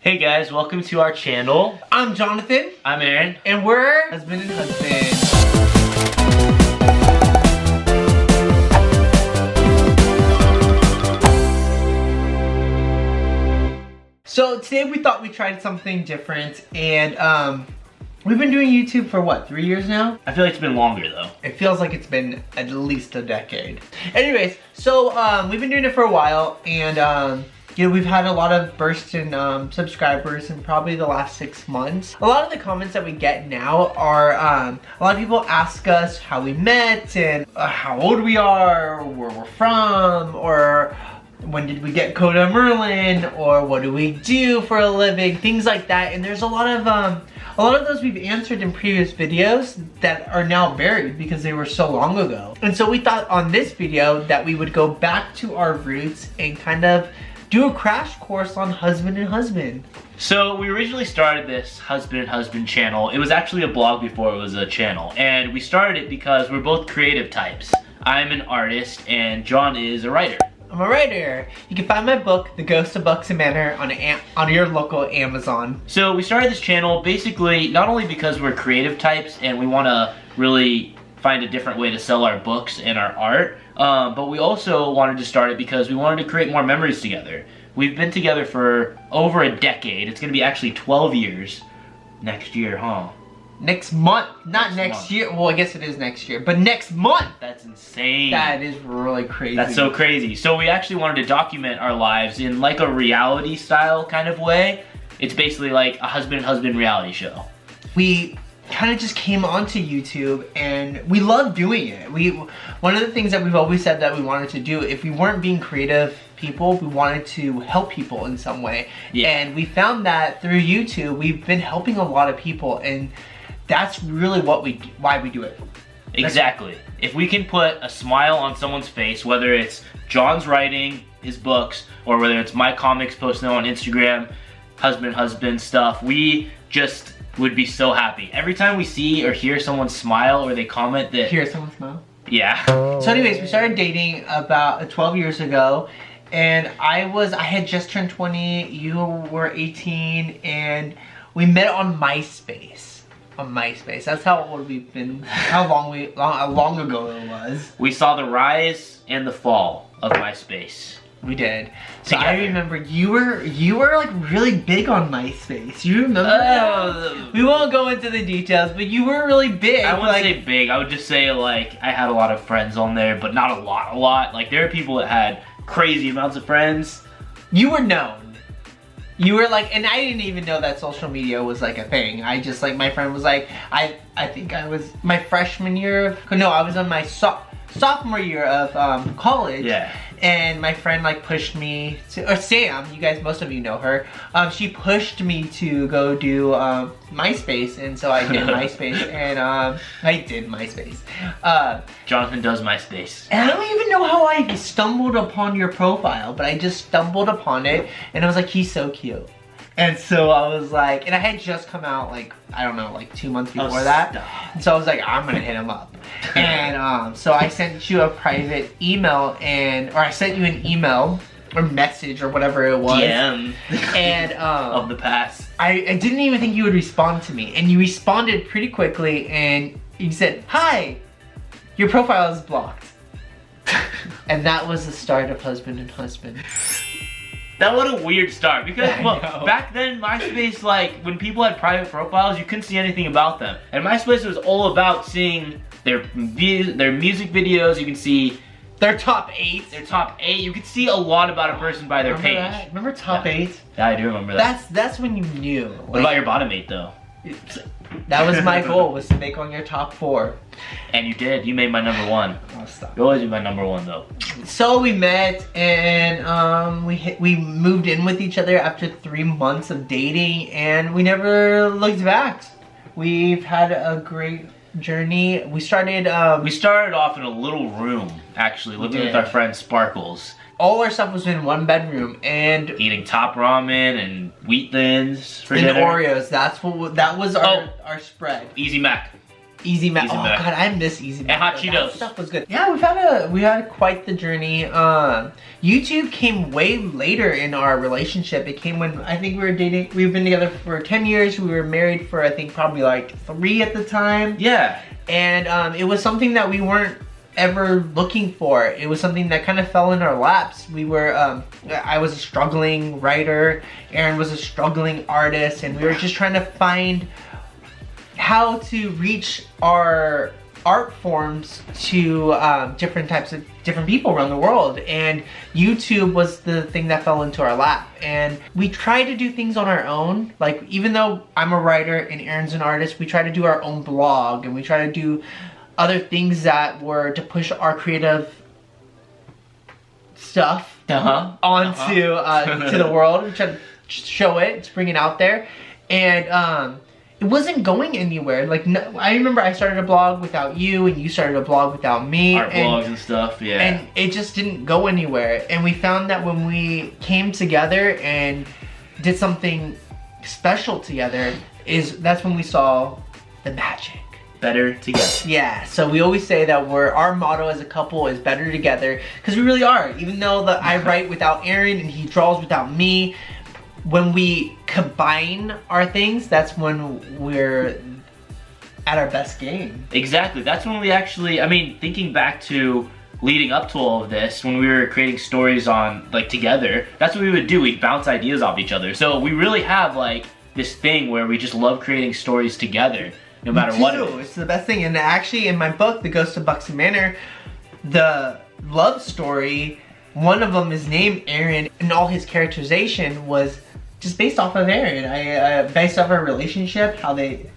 Hey guys, welcome to our channel. I'm Jonathan. I'm Aaron. And we're husband and husband. So today we thought we tried something different, and we've been doing YouTube for what, 3 years now? I feel like it's been longer though. It feels like it's been at least a decade. Anyways, so we've been doing it for a while, and you know, we've had a lot of bursts in subscribers in probably the last 6 months. A lot of the comments that we get now are, a lot of people ask us how we met and how old we are, or where we're from, or when did we get Coda Merlin, or what do we do for a living, things like that. And there's a lot of those we've answered in previous videos that are now buried because they were so long ago. And so we thought on this video that we would go back to our roots and kind of do a crash course on husband and husband. So we originally started this husband and husband channel. It was actually a blog before it was a channel. And we started it because we're both creative types. I'm an artist and John is a writer. I'm a writer. You can find my book, The Ghost of Buxton Manor, on your local Amazon. So we started this channel basically not only because we're creative types and we want to really find a different way to sell our books and our art, but we also wanted to start it because we wanted to create more memories together. We've been together for over a decade. It's going to be actually 12 years next year, huh? Next month. Not next year. Well, I guess it is next year, but next month. That's insane. That is really crazy. That's so crazy. So we actually wanted to document our lives in like a reality style kind of way. It's basically like a husband and husband reality show. We kind of just came onto YouTube and we love doing it. One of the things that we've always said that we wanted to do, if we weren't being creative people, we wanted to help people in some way. Yeah. And we found that through YouTube, we've been helping a lot of people, and that's really why we do it. Exactly. If we can put a smile on someone's face, whether it's John's writing his books or whether it's my comics posting on Instagram, husband stuff, we just would be so happy. Every time we see or hear someone smile or they comment that... Hear someone smile? Yeah. So anyways, we started dating about 12 years ago, and I had just turned 20, you were 18, and we met on MySpace. On MySpace. That's how old we've been, how long ago it was. We saw the rise and the fall of MySpace. We did. So together. I remember you were like really big on MySpace. You remember that? We won't go into the details, but you were really big. I wouldn't say big. I would just say like I had a lot of friends on there, but not a lot. Like there are people that had crazy amounts of friends. You were known. You were like, and I didn't even know that social media was like a thing. I just like, my friend was like, I think I was my freshman year I was on my sophomore year of college. Yeah. And my friend like pushed me to, or Sam, you guys, most of you know her. She pushed me to go do MySpace, and so I did MySpace, and I did MySpace. Jonathan does MySpace. And I don't even know how I stumbled upon your profile, but I just stumbled upon it, and I was like, he's so cute. And so I was like, and I had just come out like, I don't know, like 2 months before that. And so I was like, I'm gonna hit him up. And so I sent you a private email, or I sent you an email or message or whatever it was. DM. And of the past. I didn't even think you would respond to me. And you responded pretty quickly, and you said, hi, your profile is blocked. And that was the start of husband and husband. That was a weird start because back then MySpace, like when people had private profiles, you couldn't see anything about them. And MySpace was all about seeing their music videos. You can see their top 8. Their top 8. You could see a lot about a person by their page. That? Remember top 8? Yeah, I do remember that. That's when you knew. What about your bottom 8 though? That was my goal, was to make on your top 4. And you did. You made my number 1. Oh, stop. You always be my number 1 though. So we met, and we moved in with each other after 3 months of dating, and we never looked back. We've had a great journey. We started off in a little room, actually, living with our friend Sparkles. All our stuff was in one bedroom, and eating top ramen and wheat thins for dinner. And Oreos. That was our spread. Easy Mac. Easy Mac. Easy Oh Mac. god, I miss Easy Mac. And Hot That Cheetos. stuff was good. Yeah, we had quite the journey. YouTube came way later in our relationship. It came when I think we were dating. We've been together for 10 years. We were married for I think probably like 3 at the time. Yeah. And it was something that we weren't ever looking for. It was something that kind of fell in our laps. We were, I was a struggling writer, Aaron was a struggling artist, and we were just trying to find how to reach our art forms to different people around the world. And YouTube was the thing that fell into our lap. And we tried to do things on our own. Like, even though I'm a writer and Aaron's an artist, we try to do our own blog, and we try to do other things that were to push our creative stuff onto to the world. We try to show it, to bring it out there. And it wasn't going anywhere. Like, no, I remember I started a blog without you, and you started a blog without me. Art blogs and stuff, yeah. And it just didn't go anywhere. And we found that when we came together and did something special together, that's when we saw the magic. Better together. Yeah, so we always say that our motto as a couple is better together, because we really are. Even though I write without Aaron and he draws without me, when we combine our things, that's when we're at our best game. Exactly. That's when we actually, I mean, thinking back to leading up to all of this, when we were creating stories on, like, together, that's what we would do. We'd bounce ideas off each other. So we really have, like, this thing where we just love creating stories together, no matter what it is. It's the best thing. And actually, in my book, The Ghost of Buxton Manor, the love story, one of them is named Aaron, and all his characterization was just based off of Aaron. Based off our relationship,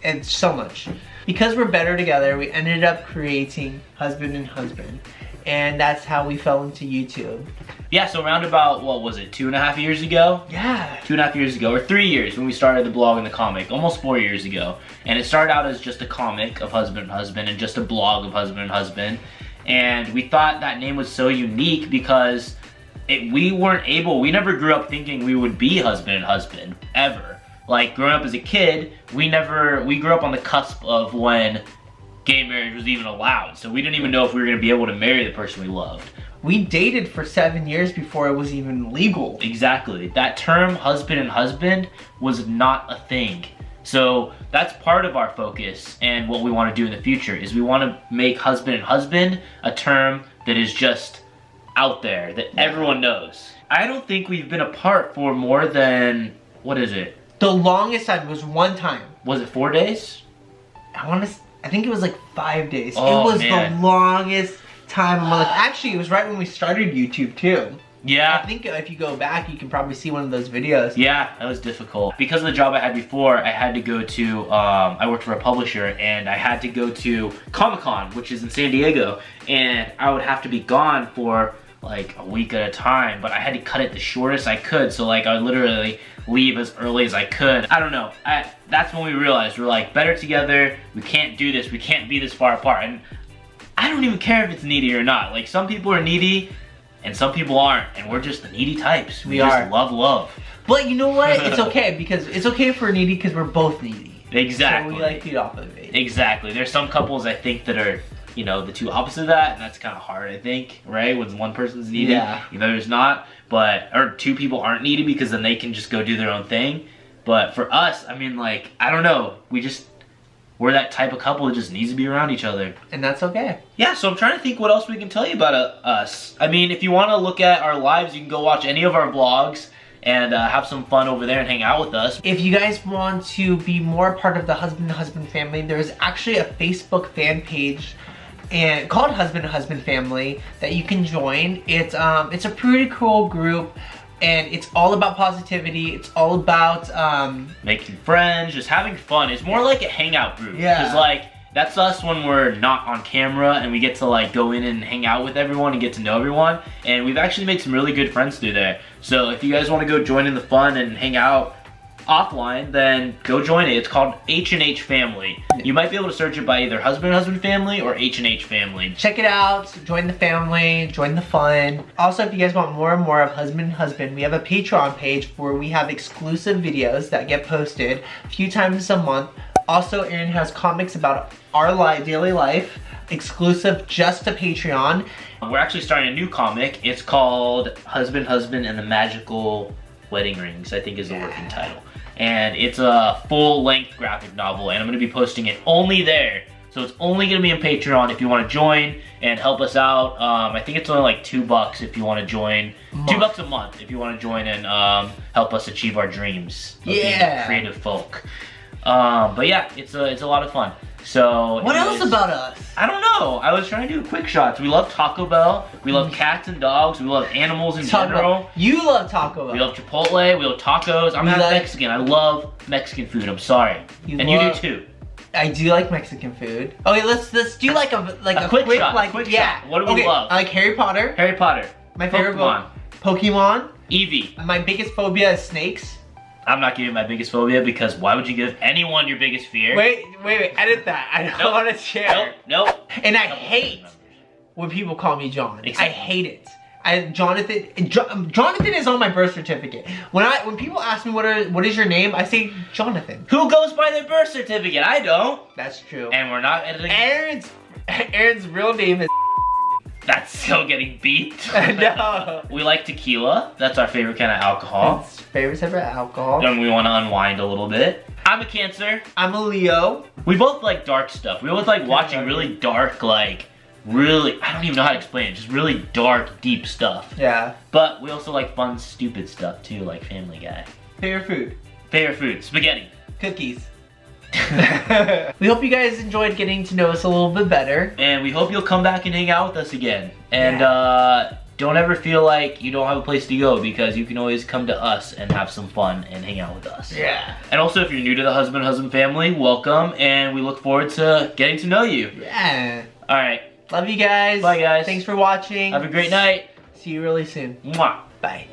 and so much. Because we're better together, we ended up creating Husband and Husband. And that's how we fell into YouTube. Yeah, so around about, what was it, 2.5 years ago? Yeah. 2.5 years ago, or 3 years when we started the blog and the comic, almost 4 years ago. And it started out as just a comic of Husband and Husband and just a blog of Husband and Husband. And we thought that name was so unique because we never grew up thinking we would be Husband and Husband, ever. Like, growing up as a kid, we grew up on the cusp of when gay marriage was even allowed. So we didn't even know if we were gonna be able to marry the person we loved. We dated for 7 years before it was even legal. Exactly. That term, husband and husband, was not a thing. So that's part of our focus, and what we want to do in the future is we want to make husband and husband a term that is just out there, that everyone knows. I don't think we've been apart for more than, what is it? The longest time was one time. Was it 4 days? I think it was like 5 days. Oh, it was man. the longest time in my life. Actually, it was right when we started YouTube too. Yeah. I think if you go back, you can probably see one of those videos. Yeah, that was difficult. Because of the job I had before, I had to go to, I worked for a publisher, and I had to go to Comic-Con, which is in San Diego, and I would have to be gone for like a week at a time, but I had to cut it the shortest I could, so like I would literally leave as early as I could. I don't know, that's when we realized, we're like, better together, we can't do this, we can't be this far apart. And I don't even care if it's needy or not. Like, some people are needy, and some people aren't, and we're just the needy types. We just love. But you know what? It's okay, because it's okay if we're needy because we're both needy. Exactly. So we like feed off of it. Exactly. There's some couples I think that are, you know, the two opposite of that, and that's kind of hard, I think, right? When one person's needy, the other's not, or two people aren't needy because then they can just go do their own thing. But for us, I mean, like, I don't know, we're that type of couple that just needs to be around each other. And that's okay. Yeah, so I'm trying to think what else we can tell you about us. I mean, if you want to look at our lives, you can go watch any of our vlogs and have some fun over there and hang out with us. If you guys want to be more part of the Husband and Husband family, there's actually a Facebook fan page called Husband and Husband Family that you can join. It's a pretty cool group, and it's all about positivity. It's all about making friends, just having fun. It's more like a hangout group. Yeah. Because like, that's us when we're not on camera and we get to like go in and hang out with everyone and get to know everyone. And we've actually made some really good friends through there. So if you guys want to go join in the fun and hang out offline, then go join it. It's called H&H Family. You might be able to search it by either Husband and Husband Family or H&H Family. Check it out, join the family, join the fun. Also, if you guys want more and more of Husband and Husband, we have a Patreon page where we have exclusive videos that get posted a few times a month Also, Aaron has comics about our daily life, exclusive just to Patreon. We're actually starting a new comic. It's called Husband, Husband, and the Magical Wedding Rings, I think is the working title. And it's a full-length graphic novel, and I'm going to be posting it only there. So it's only going to be on Patreon if you want to join and help us out. I think it's only like $2 if you want to join. $2 a month if you want to join and help us achieve our dreams of being creative folk. But yeah, it's a lot of fun. So what else about us? I don't know. I was trying to do quick shots. We love Taco Bell. We love cats and dogs. We love animals in general. You love Taco Bell. We love Chipotle. We love tacos. I'm not Mexican. I love Mexican food. I'm sorry. You do too. I do like Mexican food. Okay, let's do like a quick shot. Quick shot. What do we love? I like Harry Potter. Harry Potter. My favorite book. Pokemon. Eevee. My biggest phobia is snakes. I'm not giving my biggest phobia because why would you give anyone your biggest fear? Wait, edit that. I don't want to share. Nope. And I hate when people call me John. I hate it. Jonathan is on my birth certificate. When people ask me what is your name, I say Jonathan. Who goes by their birth certificate? I don't. That's true. And we're not editing. Aaron's real name is. That's still getting beeped. No. We like tequila. That's our favorite kind of alcohol. That's favorite type of alcohol. And we want to unwind a little bit. I'm a Cancer. I'm a Leo. We both like dark stuff. We both like watching really dark, like really, I don't even know how to explain it. Just really dark, deep stuff. Yeah. But we also like fun, stupid stuff too, like Family Guy. Favorite food? Favorite food? Spaghetti. Cookies. We hope you guys enjoyed getting to know us a little bit better. And we hope you'll come back and hang out with us again. And don't ever feel like you don't have a place to go because you can always come to us and have some fun and hang out with us. Yeah. And also if you're new to the Husband family, welcome and we look forward to getting to know you. Yeah. Alright. Love you guys. Bye guys. Thanks for watching. Have a great night. See you really soon. Mwah. Bye.